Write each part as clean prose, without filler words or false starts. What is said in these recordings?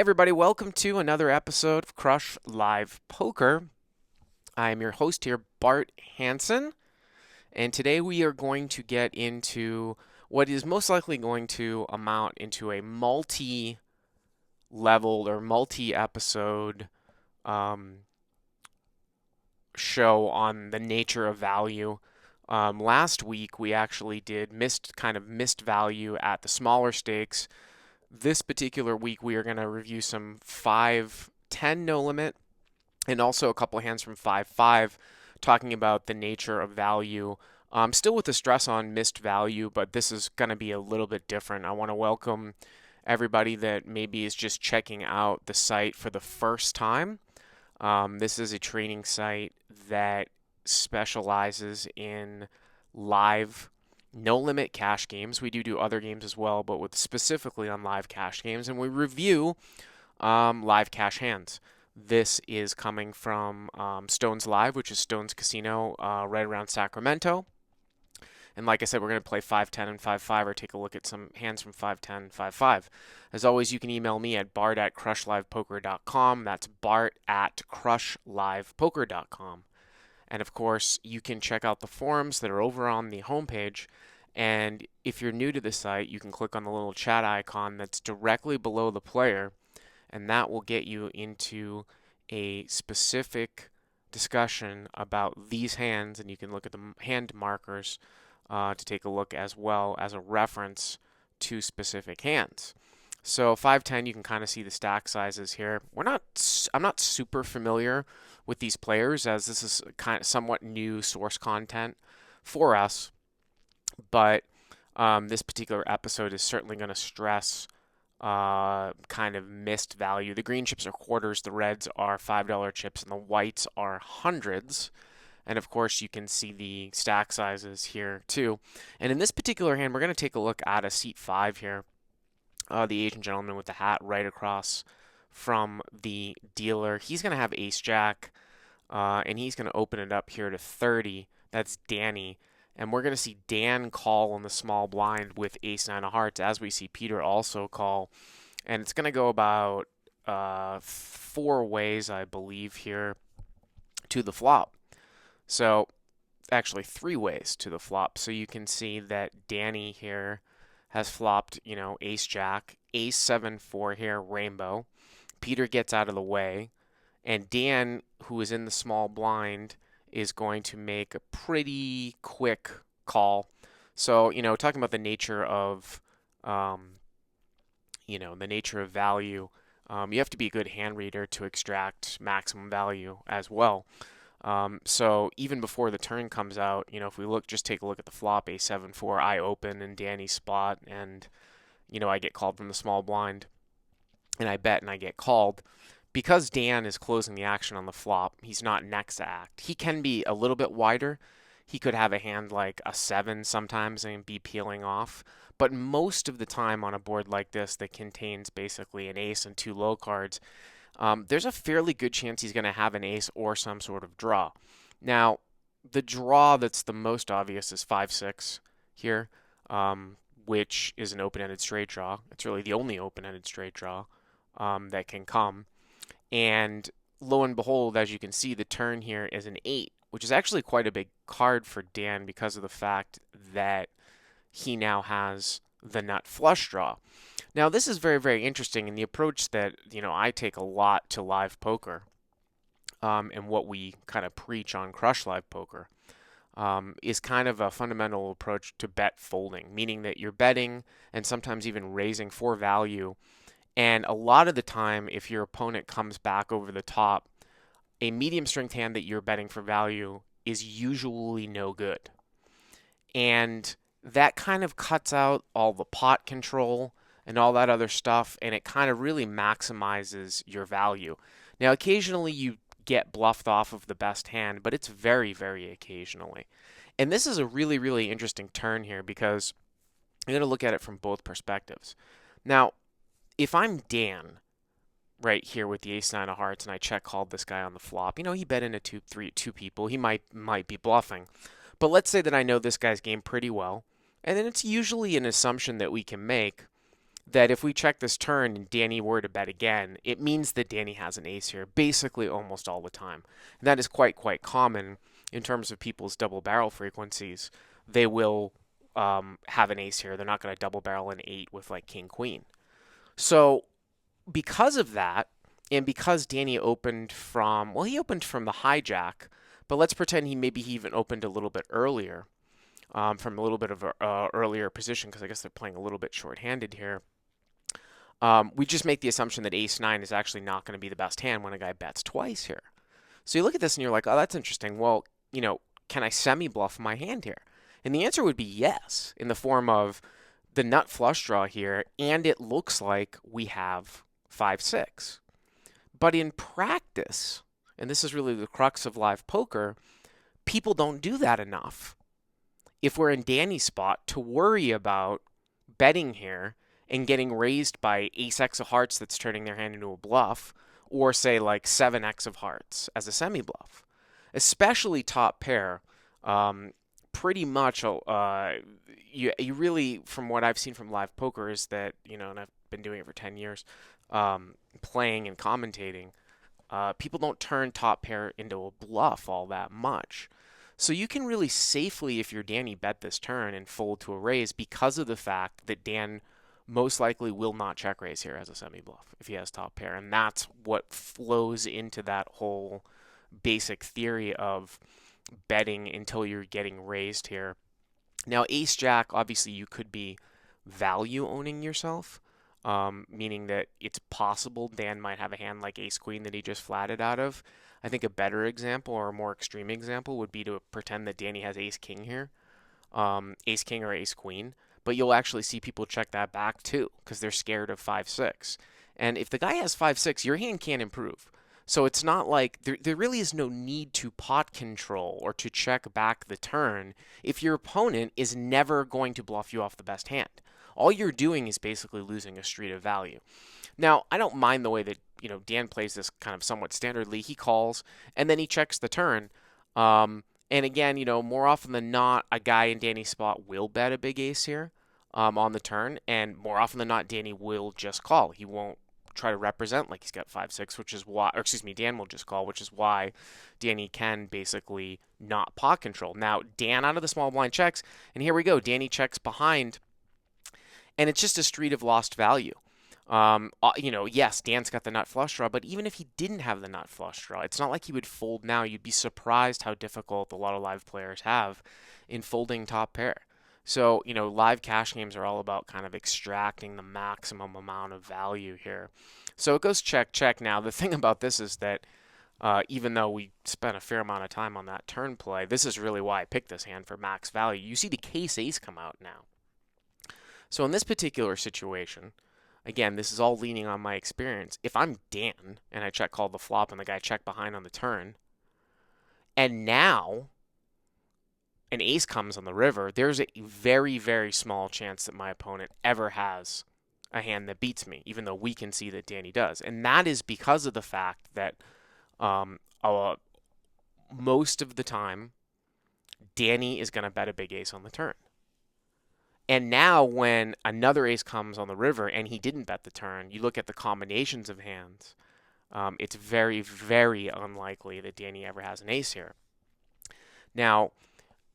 everybody, welcome to another episode of Crush Live Poker. I am your host here, Bart Hanson, and today we are going to get into what is most likely going to amount into a multi-level or multi-episode um, show on the nature of value. Last week we actually did missed value at the smaller stakes. This particular week, we are going to review some 5-10 no limit and also a couple of hands from 5-5, talking about the nature of value. Still with the stress on missed value, but this is going to be a little bit different. I want to welcome everybody that maybe is just checking out the site for the first time. This is a training site that specializes in live no limit cash games. We do other games as well, but with specifically on live cash games, and we review live cash hands. This is coming from Stones Live, which is Stones Casino right around Sacramento. And like I said, we're going to play 5-10 and 5-5 or take a look at some hands from 5-10, 5-5. As always, you can email me at bart@crushlivepoker.com. That's bart@crushlivepoker.com. And of course, you can check out the forums that are over on the homepage. And if you're new to the site, you can click on the little chat icon that's directly below the player, and that will get you into a specific discussion about these hands. And you can look at the hand markers to take a look as well as a reference to specific hands. So 5-10, you can kind of see the stack sizes here. I'm not super familiar with these players, as this is kind of somewhat new source content for us. But this particular episode is certainly going to stress kind of missed value. The green chips are quarters, the reds are $5 chips, and the whites are hundreds. And of course, you can see the stack sizes here too. And in this particular hand, we're going to take a look at a seat 5 here. The Asian gentleman with the hat right across from the dealer. He's going to have ace-jack, and he's going to open it up here to 30. That's Danny. And we're going to see Dan call on the small blind with ace-9 of hearts, as we see Peter also call. And it's going to go about 4 ways, I believe, here to the flop. So, actually 3 ways to the flop. So you can see that Danny here has flopped, ace-jack, ace-7-4 here, rainbow. Peter gets out of the way. And Dan, who is in the small blind, is going to make a pretty quick call. So, talking about the nature of, the nature of value, you have to be a good hand reader to extract maximum value as well. So even before the turn comes out, if we take a look at the flop, a7-4, I open in Danny's spot, and, I get called from the small blind, and I bet and I get called. Because Dan is closing the action on the flop, he's not next to act. He can be a little bit wider. He could have a hand like a 7 sometimes and be peeling off. But most of the time on a board like this that contains basically an ace and 2 low cards, there's a fairly good chance he's going to have an ace or some sort of draw. Now, the draw that's the most obvious is 5-6 here, which is an open-ended straight draw. It's really the only open-ended straight draw that can come. And lo and behold, as you can see, the turn here is an 8, which is actually quite a big card for Dan because of the fact that he now has the nut flush draw. Now, this is very, very interesting, and the approach that, I take a lot to live poker, and what we kind of preach on Crush Live Poker, is kind of a fundamental approach to bet folding, meaning that you're betting and sometimes even raising for value. And a lot of the time, if your opponent comes back over the top, a medium strength hand that you're betting for value is usually no good. And that kind of cuts out all the pot control and all that other stuff, and it kind of really maximizes your value. Now, occasionally you get bluffed off of the best hand, but it's very, very occasionally. And this is a really, really interesting turn here because you're going to look at it from both perspectives. Now, if I'm Dan right here with the ace-9 of hearts and I check called this guy on the flop, he bet into two people. He might be bluffing. But let's say that I know this guy's game pretty well, and then it's usually an assumption that we can make that if we check this turn and Danny were to bet again, it means that Danny has an ace here, basically almost all the time. And that is quite common in terms of people's double barrel frequencies. They will have an ace here. They're not going to double barrel an 8 with like king queen. So because of that, and because Danny opened from, well, he opened from the hijack, but let's pretend he even opened a little bit earlier, from a little bit of a earlier position, because I guess they're playing a little bit shorthanded here. We just make the assumption that ace-9 is actually not going to be the best hand when a guy bets twice here. So you look at this and you're like, oh, that's interesting. Well, can I semi-bluff my hand here? And the answer would be yes, in the form of the nut flush draw here, and it looks like we have 5-6. But in practice, and this is really the crux of live poker, people don't do that enough. If we're in Danny's spot, to worry about betting here and getting raised by ace-x of hearts that's turning their hand into a bluff, or say like 7x of hearts as a semi-bluff. Especially top pair, pretty much, you really, from what I've seen from live poker, is that, and I've been doing it for 10 years, playing and commentating, people don't turn top pair into a bluff all that much. So you can really safely, if you're Danny, bet this turn and fold to a raise because of the fact that Dan most likely will not check raise here as a semi-bluff if he has top pair. And that's what flows into that whole basic theory of betting until you're getting raised here. Now, ace-jack, obviously you could be value owning yourself, meaning that it's possible Dan might have a hand like ace-queen that he just flatted out of. I think a better example or a more extreme example would be to pretend that Danny has ace-king here, ace-king or ace-queen. But you'll actually see people check that back too because they're scared of 5-6. And if the guy has 5-6, your hand can't improve. So it's not like there really is no need to pot control or to check back the turn if your opponent is never going to bluff you off the best hand. All you're doing is basically losing a street of value. Now, I don't mind the way that Dan plays this kind of somewhat standardly. He calls and then he checks the turn. And again, more often than not, a guy in Danny's spot will bet a big ace here on the turn. And more often than not, Danny will just call. He won't try to represent like he's got 5-6, which is why, or excuse me, Dan will just call, which is why Danny can basically not pot control. Now, Dan out of the small blind checks, and here we go. Danny checks behind, and it's just a street of lost value. Yes, Dan's got the nut flush draw, but even if he didn't have the nut flush draw, it's not like he would fold now. You'd be surprised how difficult a lot of live players have in folding top pair. So, live cash games are all about kind of extracting the maximum amount of value here. So it goes check, check. Now, the thing about this is that even though we spent a fair amount of time on that turn play, this is really why I picked this hand for max value. You see the case ace come out now. So in this particular situation, again, this is all leaning on my experience. If I'm Dan and I check call the flop and the guy check behind on the turn, and now an ace comes on the river, there's a very, very small chance that my opponent ever has a hand that beats me, even though we can see that Danny does. And that is because of the fact that most of the time, Danny is going to bet a big ace on the turn. And now when another ace comes on the river and he didn't bet the turn, you look at the combinations of hands, it's very, very unlikely that Danny ever has an ace here. Now,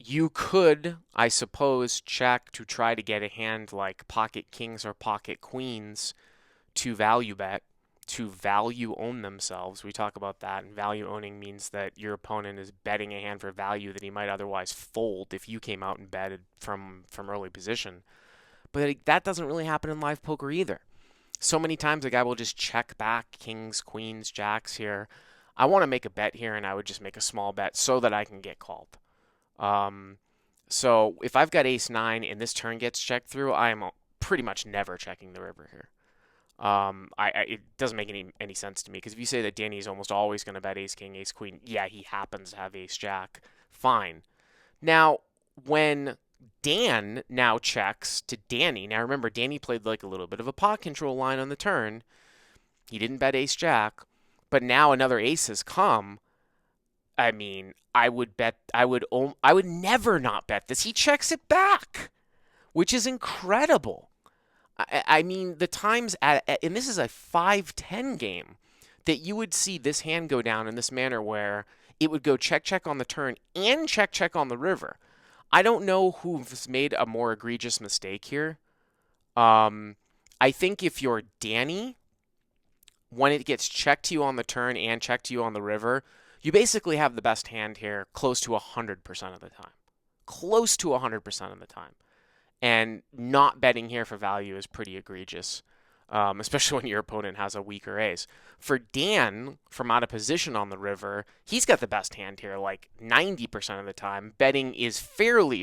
you could, I suppose, check to try to get a hand like pocket kings or pocket queens to value bet, to value own themselves. We talk about that, and value owning means that your opponent is betting a hand for value that he might otherwise fold if you came out and betted from early position. But that doesn't really happen in live poker either. So many times a guy will just check back kings, queens, jacks here. I want to make a bet here, and I would just make a small bet so that I can get called. So if I've got ace-9 and this turn gets checked through, I am pretty much never checking the river here. It doesn't make any sense to me, because if you say that Danny is almost always going to bet ace-king, ace-queen, yeah, he happens to have ace-jack, fine. Now, when Dan now checks to Danny, now remember, Danny played like a little bit of a pot control line on the turn. He didn't bet ace-jack, but now another ace has come. I mean, I would never not bet this. He checks it back, which is incredible. I mean, the times and this is a 5-10 game that you would see this hand go down in this manner where it would go check check on the turn and check check on the river. I don't know who's made a more egregious mistake here. Um, I think if you're Danny, when it gets checked to you on the turn and checked to you on the river, you basically have the best hand here close to 100% of the time. Close to 100% of the time. And not betting here for value is pretty egregious, especially when your opponent has a weaker ace. For Dan, from out of position on the river, he's got the best hand here, like 90% of the time. Not betting is fairly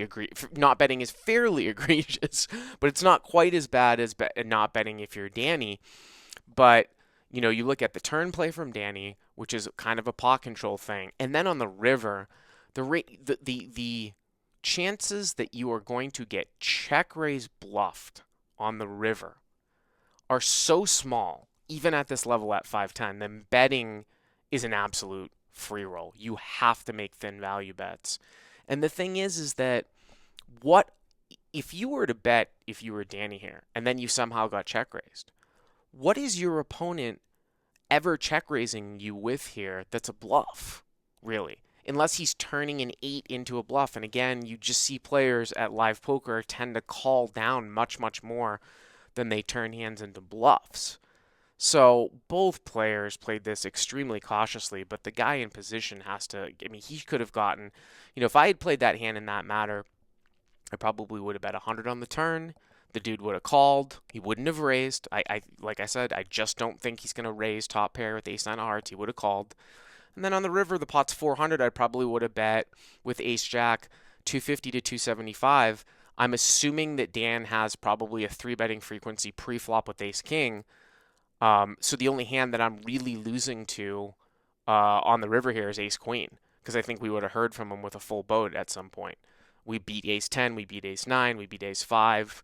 egregious, but it's not quite as bad as not betting if you're Danny. But you look at the turn play from Danny, which is kind of a pot control thing, and then on the river, the chances that you are going to get check raise bluffed on the river are so small, even at this level at 510, then betting is an absolute free roll. You have to make thin value bets. And the thing is that what if you were to bet if you were Danny here and then you somehow got check raised? What is your opponent ever check raising you with here that's a bluff, really? Unless he's turning an 8 into a bluff. And again, you just see players at live poker tend to call down much, much more than they turn hands into bluffs. So both players played this extremely cautiously, but the guy in position has to, I mean, he could have gotten, if I had played that hand in that matter, I probably would have bet 100 on the turn. The dude would have called. He wouldn't have raised. Like I said, I just don't think he's going to raise top pair with ace nine of hearts. He would have called. And then on the river, the pot's 400. I probably would have bet with ace jack 250 to 275. I'm assuming that Dan has probably a 3-betting frequency pre-flop with ace king. So the only hand that I'm really losing to on the river here is ace queen, because I think we would have heard from him with a full boat at some point. We beat ace 10, we beat ace 9, we beat ace 5.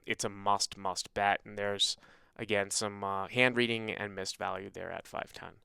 It's a must bet, and there's again some hand reading and missed value there at 510.